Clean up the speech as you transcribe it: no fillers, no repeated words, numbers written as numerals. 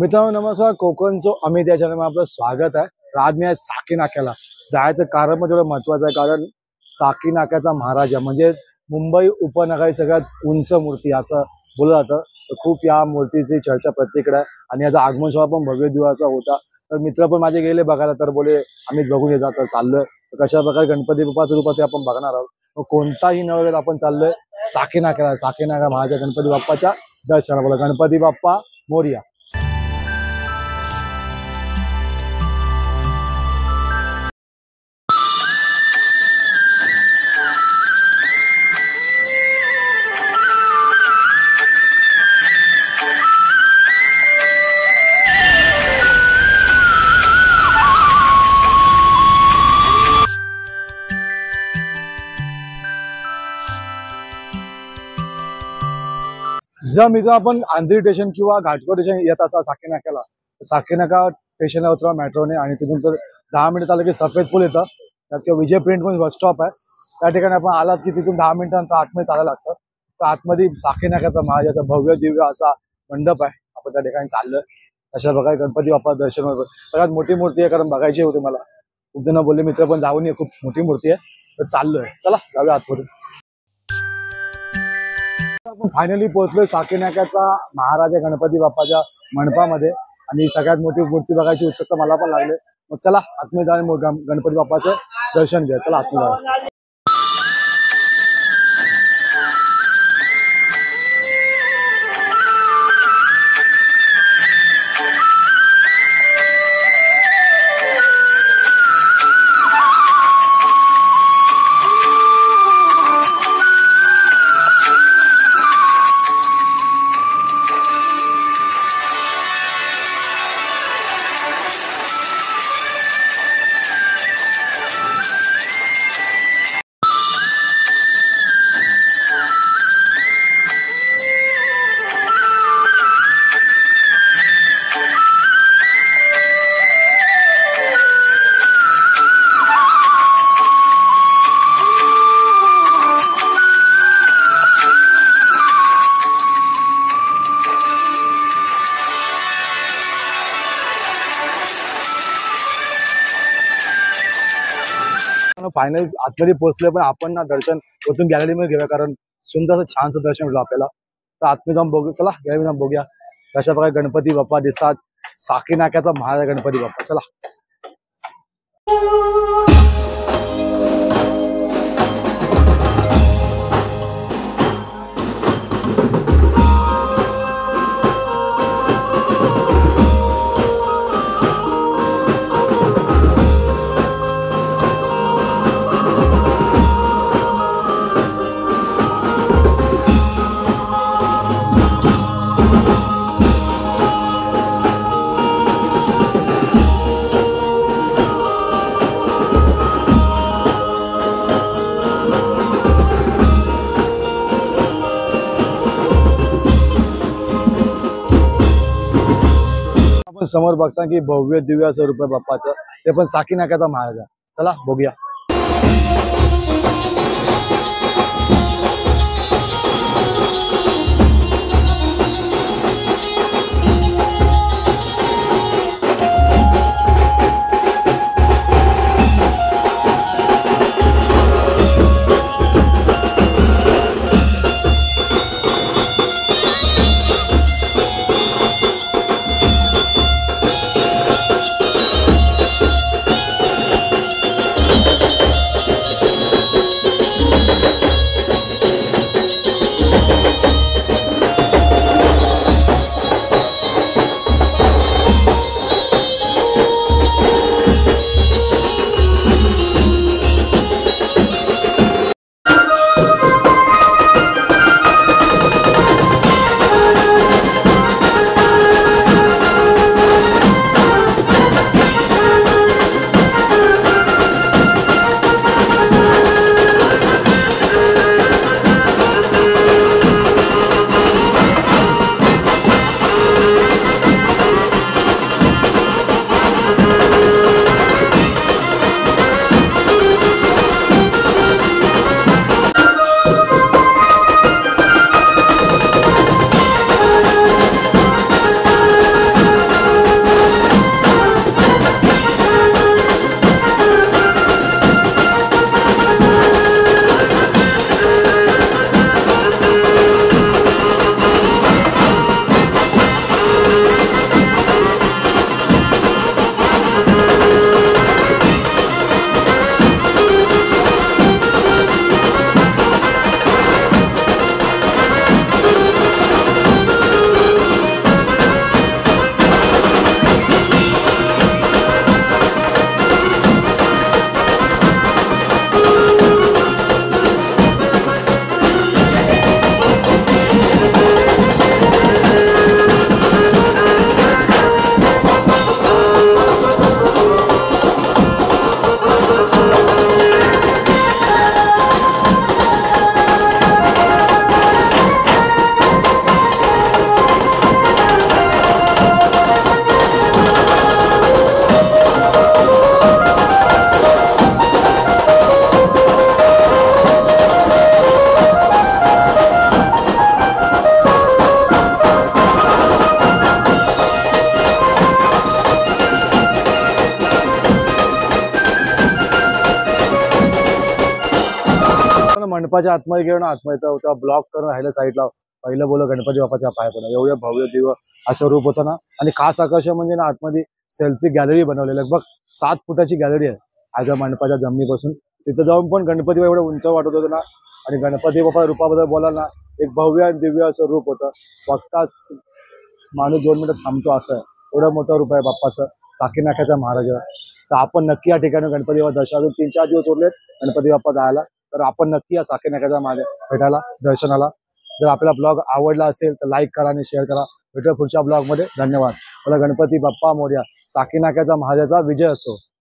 मित्रांनो नमस्कार, कोकणचो अमित या चॅनलमध्ये आपलं स्वागत आहे। तर आज मी आहे साकी नाक्याला जायचं कारण म्हणजे एवढं महत्वाचं आहे, कारण साकी नाक्याचा महाराजा म्हणजे मुंबई उपनगराची सगळ्यात उंच मूर्ती असं बोललं जातं। तर खूप या मूर्तीची चर्चा प्रत्येकडे आहे आणि याचा आगमन सोहळा पण भव्य दिवसाचा होता। तर मित्र पण माझे गेले बघायला, तर बोले आम्ही बघून येतात, तर चाललोय। तर कशा प्रकारे गणपती बाप्पाच्या रूपात आपण बघणार आहोत। मग कोणताही न वगैरे आपण चाललोय साकी नाक्याला, साकी नाका महाराजा गणपती बाप्पाच्या दर्शनाला। बोला गणपती बाप्पा मोरया। जर मित्र आपण आंध्री स्टेशन किंवा घाटकोट स्टेशन येत असा साकी नाक्याला, साकी नाका स्टेशनला उतरा मेट्रोने आणि तिथून तर 10 मिनिट आलं की सफेद पूल येतं। त्यात किंवा विजय प्रिंट म्हणून बस स्टॉप आहे, त्या ठिकाणी आपण आलात की तिथून 10 मिनिटांनंतर आतमध्ये चालायला लागतं। तर आतमध्ये साकी नाक्याचा महाराजाचा भव्य दिव्य असा मंडप आहे, आपण त्या ठिकाणी चाललोय। अशा प्रकारे गणपती बाप्पा दर्शन होतं। सगळ्यात मोठी मूर्ती आहे, कारण बघायची होती मला। खूप जण बोलले मित्र पण जाऊन ये, खूप मोठी मूर्ती आहे। तर चाललोय, चला जाऊया आतमध्ये। आपण फायनली पोहोचलोय साकी नाक्याचा महाराजा गणपती बाप्पाच्या मंडपामध्ये आणि सगळ्यात मोठी मूर्ती बघायची उत्सुकता मला पण लागले। मग चला आतमध्ये जाऊन गणपती बाप्पाचं दर्शन घ्या। चला आतमध्ये जाऊया। फायनली आतमध्ये पोहोचलोय, पण आपण ना दर्शन वरतून गॅलरीमध्ये घेऊया, कारण सुंदर असं छानसं दर्शन भेटलं आपल्याला। तर आतमध्ये जाऊन बघू, चला गॅलरीमध्ये जाऊन बघूया कशा प्रकारे गणपती बाप्पा दिसतात। साकी नाक्याचा महाराजा गणपती बाप्पा, चला। समोर बघता की भव्य दिव्य स्वरूप आहे बाप्पाचं, ते पण साकी नाक्याचा महाराजा। चला बघूया। मंडपाच्या आतमध्ये गेलो ना, आतमध्ये तेव्हा ब्लॉक करून राहिलं साईडला, पहिलं बोल गणपती बाप्पाच्या पाय पडा. एवढं भव्य दिव्य असं रूप होतं ना. आणि खास आकर्षण म्हणजे ना, आतमध्ये सेल्फी गॅलरी बनवलेली आहे बघ. 7 फुटाची गॅलरी आहे आज मंडपाच्या जमिनीपासून. तिथं जाऊन पण गणपती एवढं उंच वाटत होतं ना. आणि गणपती बाप्पा रूपाबद्दल बोलाल ना, एक भव्य आणि दिव्य असं रूप होतं. बघताच माणूस 2 मिनिटं थांबतो असं आहे. एवढं मोठं रूप आहे बाप्पाचं, साकीनाक्याचा महाराज. तर आपण नक्की या ठिकाणी गणपती बाप्पा दर्शन, अजून 3-4 दिवस उरलेत गणपती बाप्पा जायला. तर आपण नक्की या साकीनाक्याचा महाराज भेटायला, दर्शनाला. जर आपला ब्लॉग आवडला असेल तर लाईक करा आणि शेअर करा. भेटूया पुढच्या ब्लॉग मध्ये. धन्यवाद. मला गणपती बाप्पा मोरया. साकीनाक्याचा महाराजाचा विजय असो.